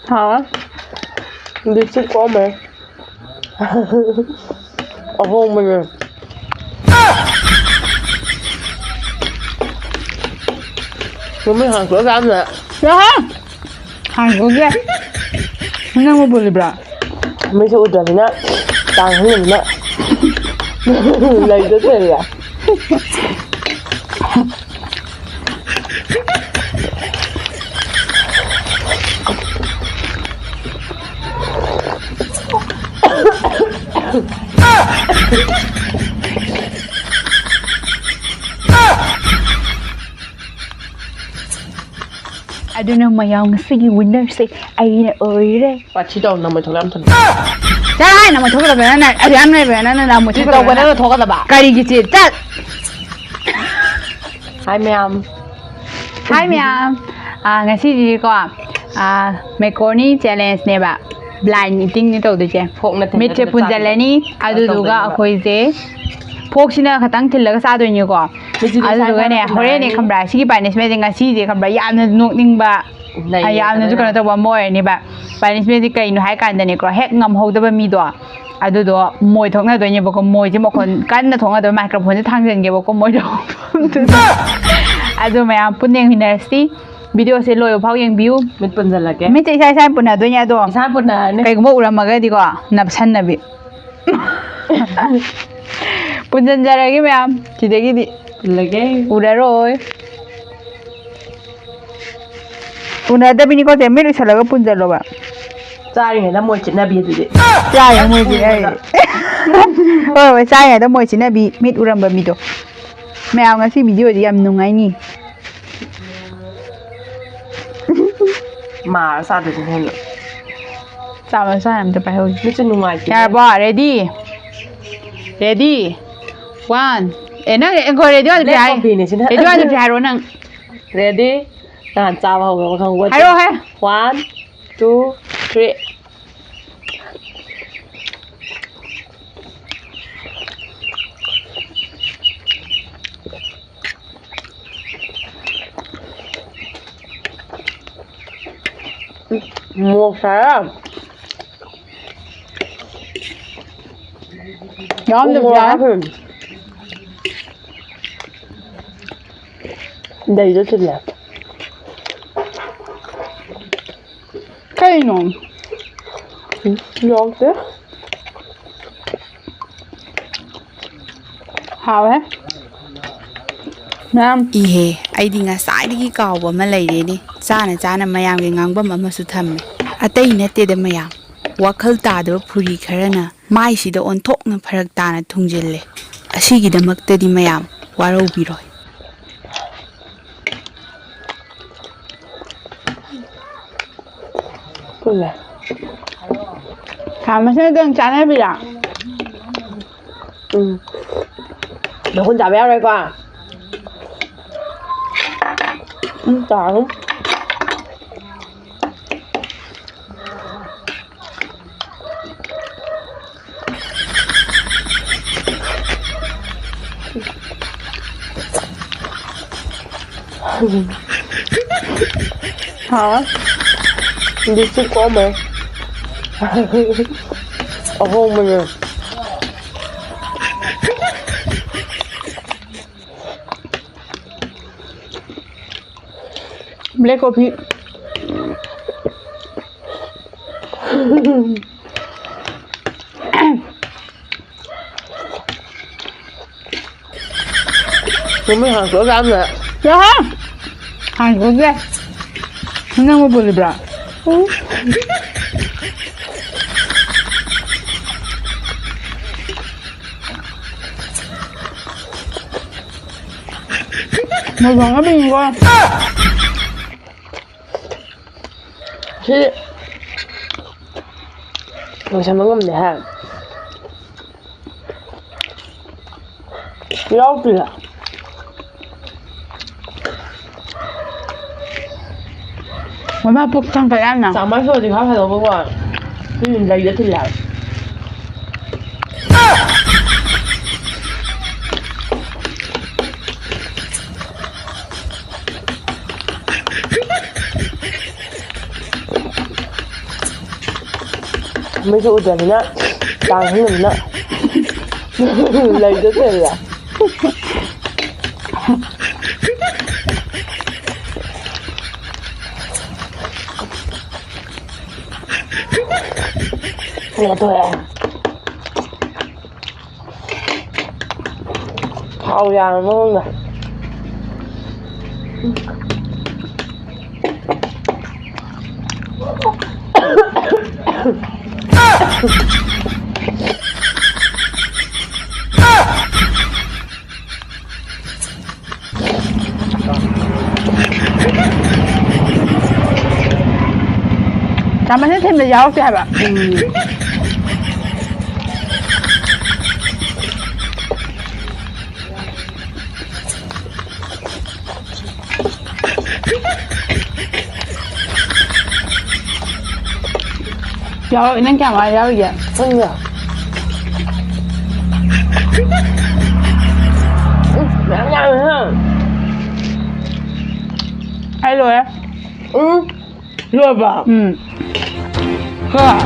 Hả? Đi sức có mẹ. Ở hôn mình rồi. Nó mới hàng cửa cam nè. Dạ hàng của kia nó mau beli bra Mấy số udah thì nè. Tàng hơn mình nè. Lấy tới thế à? I don't know mayang sige winner say ai na ơi đấy Pachi đâu nằm ở thằng em thằng. Chai na mo thoka ba na ari am na ba na na mo Chị đâu có đấy thôi cả bà. Kari gi chi chat Hai mèo. Hi ma'am ngasi ko macaroni challenge ne ba blind eating ni to de che meat che punjalani adu duga akhoi je फोक्सिना खतंग थिल्लगा सादोइनि को अदुगा ने होरे ने खम्ब्रा सिगी punishment जिंगा सी जे खम्ब्रा यामना नोकनिंगबा यामना जु कनो तबा मोयनि बा punishment जि कइनो हाय कांदने को हेक ngam होदबा मिदो अदुदो मोय थोंना दोइनि बको मोय जे मखन कान्ना थोंगा दो माइक्रोफोन जे थांजनगे बको मोय दो अदु मया पुनेंग हिनरसी वीडियो से लोयो फाव येंबिउ मिट पुनजलके मिट इसा इसा पुना दोइया दो इसा पुना ने कइगुमो उरमगा दिको नबसन्नबि पुंजनजरगी मैम सिदगी लगे उड़रोय उनदबिनी को जेमे रिसलगा पुंजलोबा चारिङैदा मोय चिनाबि दुदि चाय मोय जिनाय ओय चायदा मोय चिनाबि मिट उरमबा मिदो मैम ngasi video ji yam nungaini मा सादो दिन sama sa am ta pai ho मिट नुंगाइ ya ba ready ready 1 ena go ready wa pai ready wa pai ro nang ready น่าจ้าเฮาก็คังว่า Haro he 1 2 3 mua sao nhóm được giá đầy rất là cây nọ ngon chứ hào hết nam ihe aidi nga saidigi kawba ma leireni chana chana mayam ge ngangbam ama su thamme atei nate de mayam wakhal ta do phuri kharana mai si da onthok na pharak ta na thungjille asigi da makta di mayam warau biroi Cool. cảm ơn đơn chán hay bị ạ Được con chả béo đây qua chả không hả đi sức có mẹ ở hôn mình rồi black coffee nó mới hàng cửa cam nè dạ hàng của ghê nó mau beli bra một vòng nó bình qua chứ rồi sao mà ngâm để hàng lâu kìa Mama puk sang phải ăn nào. 3枚そうでカフェの僕は嚟咗條流。ไม่สู้เดี๋ยวนี้นะต่างให้หนึ่งนะเลยจะเสร็จละเนี่ยตัวเองเข้ายางนู่นน่ะCảm thấy thêm là giáo chứ hả bạn? Giáo nên cảm ơn giáo vậy. Không nhỉ? Mẹ nhau rồi ha. Hay rồi á? Rồi vào. Hả?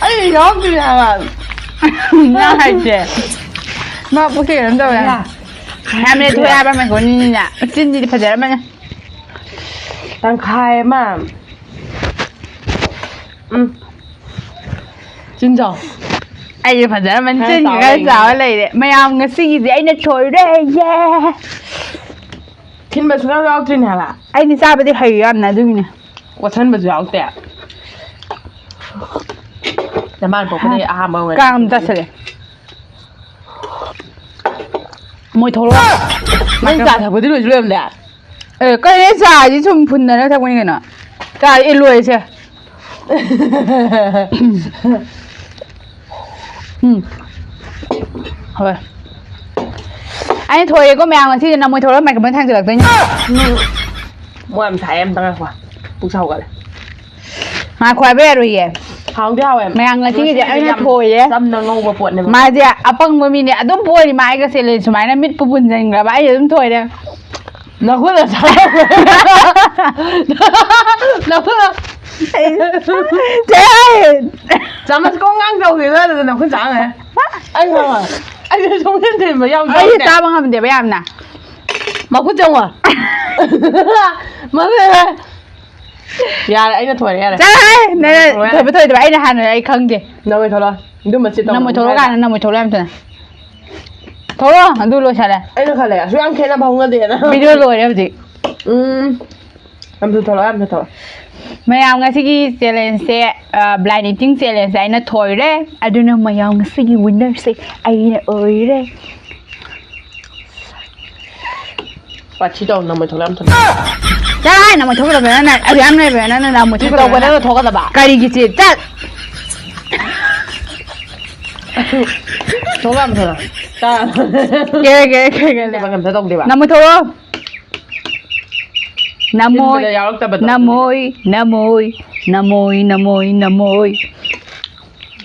Ấy đó gì hả? Nha hay chị. Mà bố kể đến đâu nè? Em đi thuê ai ba mày của nhìn nhỉ? Xin gì phải để mà. Đang khai mà. Xin chào. Ai phải để mình xin cái sao này đấy. Mày ông cái gì vậy nó trời đấy. Yeah. Khiến bà xuống áo trên hả là? Anh đi sao bây giờ hay ăn này đúng nè. Quả thân bà xuống áo tẻ. Để mà bố cái này mà người. Càng ta sẽ. Mùi thối quá. Mình giả thử với cái đuổi lườm đấy. Cái này giả chứ không phun này nó theo cái này. Cái ít lùi chứ. Thôi. Anh thôi có mèo mà thì nằm mùi thối mày cũng thang được tới nhá. Mua em xài em tăng quả. Bụng sau gọi này. Mà khoai bé rồi vậy. Không theo em. Mày ăn là chỉ cái anh thôi vậy. Dâm nó ngâu và cuộn này. Mà gì à, apang mà mình à, đúng bôi thì mai cái xe lên số máy nó mít bún dành là bãi giờ đúng thôi đấy. Nó khuất là sao? Nó khuất là Trời ơi. Dám mà có ngang đầu thì ra là nó khuất sáng này. Anh không à? Anh không biết thì mà nhau Ấy tao bằng hầm để bây em nè. Mà khuất trông à? Mà thế dạ anh nó thổi này. Trời ơi, này thôi bây giờ anh là hàng này anh không gì. Đâu rồi thôi rồi. Đưa mà chết đâu. Nằm mùi thối cái nằm mùi thối em thôi nè. Thôi rồi, anh đưa luôn sao đây? Anh nó khai lẻ, suy ăn khen nó bông ra tiền á. Video rồi đấy gì? Em thử thôi em thử thôi. Mày ông cái gì challenge sẽ blind eating challenge anh nó thôi đấy. I don't know mày ông cái gì winner sẽ anh là ơi đấy. Và chỉ đầu nằm mùi thối em thử. Trời ơi, nằm mùi thối là về này, anh em này về nó nằm mùi thối đầu cái đó là thối cái bà. Cái gì chứ? Trời. Thối em thử. Ta. Cái. Bạn cầm thấy tông đi bà. Nằm mùi thối không? Nằm môi.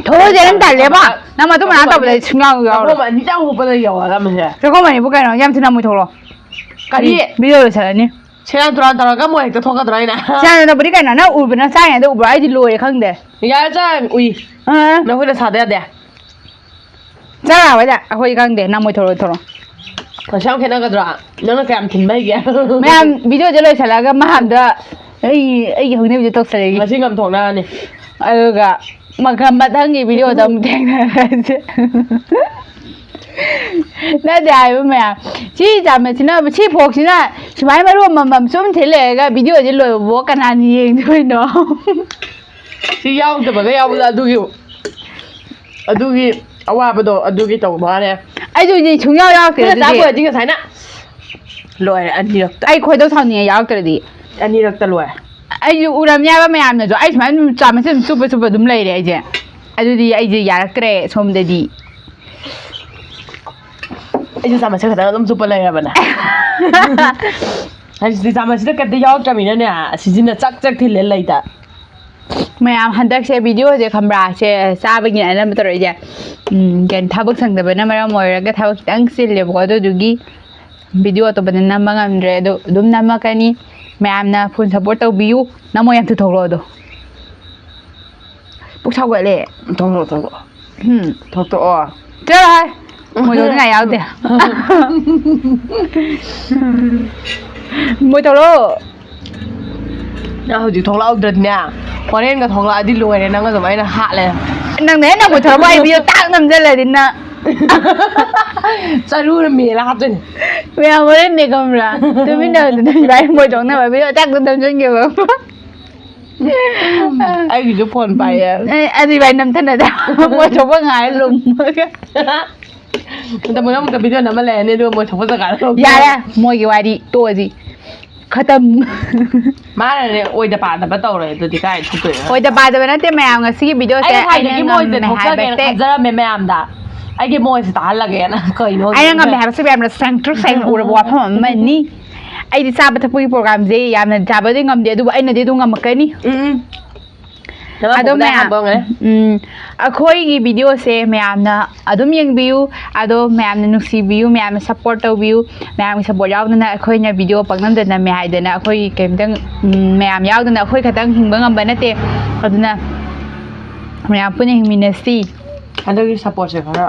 Thôi giờ em tải lấy ba. Nằm mà tôi mà ăn tao bây giờ ngon rồi. Không mà đi đâu cũng bây giờ hiểu à làm gì? Rồi không mà đi bữa cái nào em thì nằm mùi thối rồi. Cái gì? Video rồi sao nhỉ? Xem tôi ăn tao cái mùi cái thối cái đấy nè. Sao nó bữa cái nào nó ủi bên nó sai này tôi ủi đi lùi không để. Dạ cha ui. Nó hơi là sao đấy à? Sao nào vậy ạ? Hồi không để nằm mùi thối rồi. Mà sao cái nó cái đó? Nó kèm thìn mấy kìa. Mẹ em video cho lời trả lời cái mà hàm đó. Ấy hướng này video tôi sẽ mà xin cầm thuộc ra nè. Cả mà cầm bắt thằng video tầm tiếng nó dài với mẹ chỉ giảm mà chỉ nó chỉ phục chỉ là chỉ máy mà luôn mà xuống thế là cái video chỉ lôi bố cái này gì thôi nó chỉ nhau thì mà cái nhau là đuôi đuôi à bắt đầu đuôi tàu mà nè ai rồi gì chúng nhau nhau cái gì vừa chính cái thái nè lôi anh đi được ai khôi đâu thằng này nhau cái gì anh đi được ta lôi ai u làm nhà ba mẹ làm rồi ai mà chả mà xem super đúng lấy đấy chứ ai rồi gì ai gì giả cái xong đấy đi ꯑꯩꯁꯨ ꯆꯥꯃꯁꯁꯦ ꯈꯛꯇꯪ ꯑꯗꯨꯝ ꯆꯨꯞꯄ ꯂꯩꯔꯕꯅꯦ ꯍꯥꯏꯗꯤ ꯆꯥꯃꯁꯁꯤꯗ ꯀꯩꯝꯇ ꯌꯥꯎꯔꯛꯇ꯭ꯔꯕꯅꯤꯅꯅꯦ ꯁꯤꯁꯤꯅ ꯆꯛ ꯊꯤꯜꯂꯦ ꯂꯩꯇ ꯃꯌꯥꯝ ꯍꯟꯗꯛꯁꯦ ꯚꯤꯗꯤꯑꯣꯁꯦ ꯈꯪꯕ꯭ꯔꯥ ꯁꯦ ꯆꯥꯕꯒꯤ ꯑꯅꯝꯕ ꯇꯧꯔꯛꯏꯁꯦ ꯀꯩꯅꯣ ꯊꯕꯛ ꯁꯪꯗꯕꯅ ꯃꯔꯝ ꯑꯣꯏꯔꯒ ꯊꯕꯛ ꯈꯤꯇꯪ ꯆꯤꯜꯂꯦꯕꯀꯣ ꯑꯗꯨꯗꯨꯒꯤ ꯚꯤꯗꯤꯑꯣ ꯑꯇꯣꯞꯄꯗ ꯅꯝꯕ ꯉꯝꯗ꯭ꯔꯦ ꯑꯗꯣ ꯑꯗꯨꯝ ꯅꯝꯃꯛꯀꯅꯤ ꯃꯌꯥꯝꯅ ꯐꯨꯜ ꯁꯞꯄꯣꯔꯠ ꯇꯧꯕꯤꯌꯨ ꯅꯝꯃꯣ ꯌꯥꯝ ꯊꯣꯛꯂꯛꯑꯣ ꯑꯗꯣ ꯄꯨꯛ ꯁꯥꯎꯒꯠꯂꯦ ꯊꯣꯛꯇꯣꯛꯑꯣ ꯆꯠꯂꯣ ꯍꯥꯏ ꯃꯣꯏ ꯊꯣꯛꯅꯤꯡꯉꯥꯏ ꯌꯥꯎꯗꯦ ꯃꯣꯏ ꯊꯣꯛꯂꯛꯑꯣ ꯅꯪ ꯍꯧꯖꯤꯛ ꯊꯣꯛꯂꯛꯍꯧꯗ꯭ꯔꯗꯤꯅꯦ ꯍꯣꯔꯦꯟꯒ ꯊꯣꯛꯂꯛꯑꯗꯤ ꯂꯣꯏꯔꯦ ꯅꯪ ꯑꯗꯨꯝ ꯑꯩꯅ ꯍꯥꯠꯂꯦ ꯅꯪꯅ ꯍꯦꯟꯅ ꯃꯣꯏ ꯊꯣꯛꯂꯛꯄ ꯑꯩ ꯚꯤꯗꯤꯑꯣ ꯇꯥꯛ ꯅꯝꯁꯤꯜꯂꯗꯤ ꯅꯪ ꯆꯔꯨꯅ ꯃꯦꯜꯂ ꯍꯥꯞꯇꯣꯏꯅꯦ ꯃꯌꯥꯝ ꯍꯣꯔꯦꯟꯅꯦ ꯈꯪꯕ꯭ꯔꯥ ꯇꯨꯃꯤꯟꯅꯕꯗꯨꯅ ꯏꯕꯥꯏ ꯃꯣꯏ ꯊꯣꯛꯅꯕ ꯚꯤꯗꯤꯑꯣ ꯇꯥꯛ ꯅꯝꯁꯤꯟꯒꯦꯕ ꯑꯩꯒꯤꯁꯨ ꯐꯣꯟ ꯄꯥꯏꯌꯦ ꯑꯗꯨ ꯏꯕꯥꯏ ꯅꯝꯊꯅꯗ ꯃꯣꯏ ꯊꯣꯛꯄ ꯉꯥꯏꯔ ꯂꯨꯝꯃꯒ ꯑꯃꯨꯛꯀ ꯚꯤꯗꯤꯑꯣ ꯅꯝꯃ ꯂꯩꯔꯅꯤ ꯑꯗꯨꯒ ꯃꯣꯏ ꯊꯣꯛꯄ ꯖꯒꯥꯗ ꯌꯥꯔꯦ ꯃꯣꯏꯒꯤ ꯋꯥꯔꯤ ꯇꯣꯛꯑꯁꯤ ꯈꯇꯝ ꯃꯥꯅꯅꯦ ꯑꯣꯏꯗ ꯄꯥꯗꯕ ꯇꯧꯔꯦ ꯑꯗꯨꯗꯤ ꯀꯥꯏ ꯊꯣꯛꯇꯣꯏꯅꯣ ꯍꯣꯏꯗ ꯄꯥꯗꯕ ꯅꯠꯇꯦ ꯃꯌꯥꯝ ꯉꯁꯤꯒꯤ ꯚꯤꯗꯤꯑꯣꯁꯦ ꯑꯩꯅ ꯃꯣꯏꯁꯦ ꯉꯝꯃꯦ ꯊꯣꯛꯆꯒꯦꯅ ꯍꯥꯏꯕꯁꯦ ꯈꯟꯖꯔꯝꯃꯦ ꯃꯌꯥꯝꯗ ꯑꯩꯒꯤ ꯃꯣꯏꯁꯦ ꯇꯥꯍꯜꯂꯒꯦꯅ ꯀꯩꯅꯣ ꯑꯩꯅ ꯉꯝꯃꯦ ꯍꯥꯏꯕꯁꯦ ꯌꯥꯝꯅ ꯁꯦꯡꯇ꯭ꯔꯤꯛ ꯁꯦꯡꯅ ꯎꯔꯕ ꯋꯥꯐꯝ ꯑꯃꯅꯤ ꯑꯩꯗꯤ ꯆꯥꯕ ꯊꯛꯄꯒꯤ ꯄ꯭ꯔꯣꯒ꯭ꯔꯥꯝꯁꯦ ꯌꯥꯝꯅ ꯆꯥꯕꯗꯤ ꯉꯝꯗꯦ ꯑꯗꯨꯕꯨ ꯑꯩꯅꯗꯤ ꯑꯗꯨꯝ ꯉꯝꯃꯛꯀꯅꯤ ꯑꯗꯣ ꯃꯌꯥꯝ ꯑꯩꯈꯣꯏꯒꯤ ꯚꯤꯗꯤꯑꯣꯁꯦ ꯃꯌꯥꯝꯅ ꯑꯗꯨꯝ ꯌꯦꯡꯕꯤꯌꯨ ꯑꯗꯣ ꯃꯌꯥꯝꯅ ꯅꯨꯡꯁꯤꯕꯤꯌꯨ ꯃꯌꯥꯝꯅ ꯁꯞꯄꯣꯔꯠ ꯇꯧꯕꯤꯌු ꯃꯌꯥꯝꯒꯤ ꯁꯞꯄꯣꯔꯠ ꯌꯥꯎꯗꯅ ꯑꯩꯈꯣꯏꯅ ꯚꯤꯗꯤꯑꯣ ꯄꯪꯅꯝꯗ ꯅꯝꯃꯦ ꯍꯥꯏꯗꯅ ꯑꯩꯈꯣꯏ ꯀꯩꯝꯇꯪ ꯃꯌꯥꯝ ꯌꯥꯎꯗꯅ ꯑꯩꯈꯣꯏ ꯈꯛꯇꯪ ꯍꯤꯡꯕ ꯉꯝꯕ ꯅꯠꯇꯦ ꯑꯗꯨꯅ ꯃꯌꯥꯝ ꯄꯨꯟꯅ ꯍꯤꯡꯃꯤꯟꯅꯁꯤ ꯍꯟꯗꯛꯀꯤ ꯁꯞꯄꯣꯔꯠꯁꯦ ꯈꯔ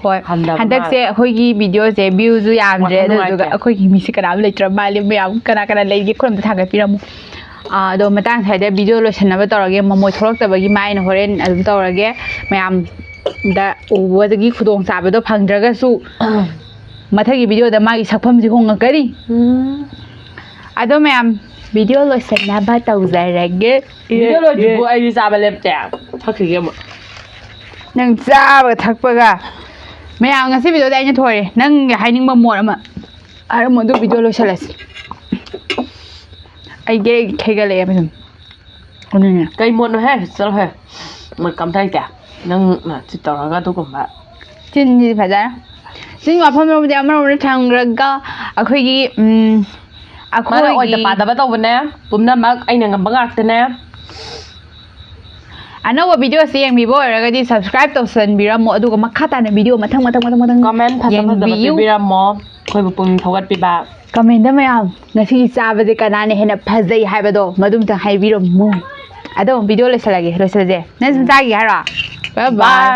ꯍꯣꯏ ꯍꯟꯗꯛꯁꯦ ꯑꯩꯈꯣꯏꯒꯤ ꯚꯤꯗꯤꯑꯣꯁꯦ ꯚ꯭ꯌꯨꯁꯨ ꯌꯥꯝꯗ꯭ꯔꯦ ꯑꯗꯨꯗꯨꯒ ꯑꯩꯈꯣꯏꯒꯤ ꯃꯤꯁꯤ ꯀꯅꯥꯝ ꯂꯩꯇ꯭ꯔ ꯃꯥꯜꯂꯦ ꯃꯌꯥꯝ ꯀꯅꯥ ꯂꯩꯒꯦ ꯈꯨꯔꯝꯇ ꯊꯥꯡꯒꯠꯄꯤꯔꯝꯃꯨ ꯑꯗꯣ ꯃꯇꯥꯡ ꯁ꯭ꯋꯥꯏꯗ ꯚꯤꯗꯤꯑꯣ ꯂꯣꯏꯁꯟꯅꯕ ꯇꯧꯔꯒꯦ ꯃꯃꯣꯏ ꯊꯣꯛꯂꯛꯇꯕꯒꯤ ꯃꯥꯏꯅ ꯍꯣꯔꯦꯟ ꯑꯗꯨꯝ ꯇꯧꯔꯒꯦ ꯃꯌꯥꯝꯗ ꯎꯕꯗꯒꯤ ꯈꯨꯗꯣꯡꯆꯥꯕꯗꯣ ꯐꯪꯗ꯭ꯔꯒꯁꯨ ꯃꯊꯪꯒꯤ ꯚꯤꯗꯤꯑꯣꯗ ꯃꯥꯒꯤ ꯁꯛꯐꯝꯁꯤ ꯍꯣꯡꯉꯛꯀꯅꯤ ꯑꯗꯣ ꯃꯌꯥꯝ ꯚꯤꯗꯤꯑꯣ ꯂꯣꯏꯁꯟꯅꯕ ꯇꯧꯖꯔꯒꯦ ꯚꯤꯗꯤꯑꯣ ꯂꯣꯏꯗ꯭ꯔꯤꯕꯨ ꯑꯩꯗꯤ ꯆꯥꯕ ꯂꯦꯞꯇꯦ ꯊꯛꯈꯤꯒꯦ ꯑꯃꯨꯛ ꯅꯪ ꯆꯥꯕꯒ ꯊꯛꯄꯒ ꯃꯌꯥꯝ ꯉꯁꯤ ꯚꯤꯗꯤꯑꯣꯗ ꯑꯩꯅ ꯊꯣꯏꯔꯦ ꯅꯪꯒꯤ ꯍꯥꯏꯅꯤꯡꯕ ꯃꯣꯠ ꯑꯃ ꯍꯥꯏꯔꯝꯃꯣ ꯑꯗꯨ ꯚꯤꯗꯤꯑꯣ ꯂꯣꯏꯁꯤꯜꯂꯁꯤ ꯑꯩ ꯒꯦꯔꯦ ꯈꯩꯒꯠꯂꯛꯑꯦ ꯁꯨꯝ ꯑꯗꯨꯅꯦ ꯀꯩ ꯃꯣꯠꯅꯣꯍꯦ ꯆꯠꯂꯣꯍꯦ ꯃꯣꯏ ꯀꯝꯊꯩꯇꯦ ꯅꯪꯅ ꯆꯤꯠ ꯇꯧꯔꯒ ꯑꯗꯨꯒꯨꯝꯕ ꯆꯤꯟꯁꯤꯗꯤ ꯐꯖꯅ ꯆꯤꯟ ꯋꯥꯐꯝꯔꯣꯝꯗꯤ ꯑꯃꯔꯣꯝꯗ ꯊꯝꯈ꯭ꯔꯒ ꯑꯩꯈꯣꯏꯒꯤ ꯃꯥꯅ ꯑꯣꯏꯗ ꯄꯥꯗꯕ ꯇꯧꯕꯅꯦ ꯄꯨꯝꯅꯃꯛ ꯑꯩꯅ ꯉꯝꯕ ꯉꯥꯛꯇꯅꯦ ꯑꯅꯧꯕ ꯚꯤꯗꯤꯑꯣꯁꯦ ꯌꯦꯡꯕꯤꯕ ꯑꯣꯏꯔꯒꯗꯤ ꯁꯕꯁꯀ꯭ꯔꯥꯏꯕ ꯇꯧꯁꯟꯕꯤꯔꯝꯃꯣ ꯑꯗꯨꯒ ꯃꯈꯥ ꯇꯥꯅ ꯚꯤꯗꯤꯑꯣ ꯃꯊꯪ ꯀꯃꯦꯟ ꯐꯖꯕ ꯄꯤꯕꯤꯔꯝꯃꯣ ꯑꯩꯈꯣꯏꯕꯨ ꯄꯨꯛꯅꯤꯡ ꯊꯧꯒꯠꯄꯤꯕ ꯀꯃꯦꯟꯗ ꯃꯌꯥꯝ ꯉꯁꯤꯒꯤ ꯆꯥꯕꯁꯦ ꯀꯅꯥꯅ ꯍꯦꯟꯅ ꯐꯖꯩ ꯍꯥꯏꯕꯗꯣ ꯃꯗꯨꯝꯇ ꯍꯥꯏꯕꯤꯔꯝꯃꯨ ꯑꯗꯣ ꯚꯤꯗꯤꯑꯣ ꯂꯣꯏꯁꯤꯜꯂꯁꯦ ꯅꯪ ꯁꯨꯝ ꯆꯥꯒꯦ ꯍꯥꯏꯔꯣ ꯕꯥꯏ ꯕꯥꯏ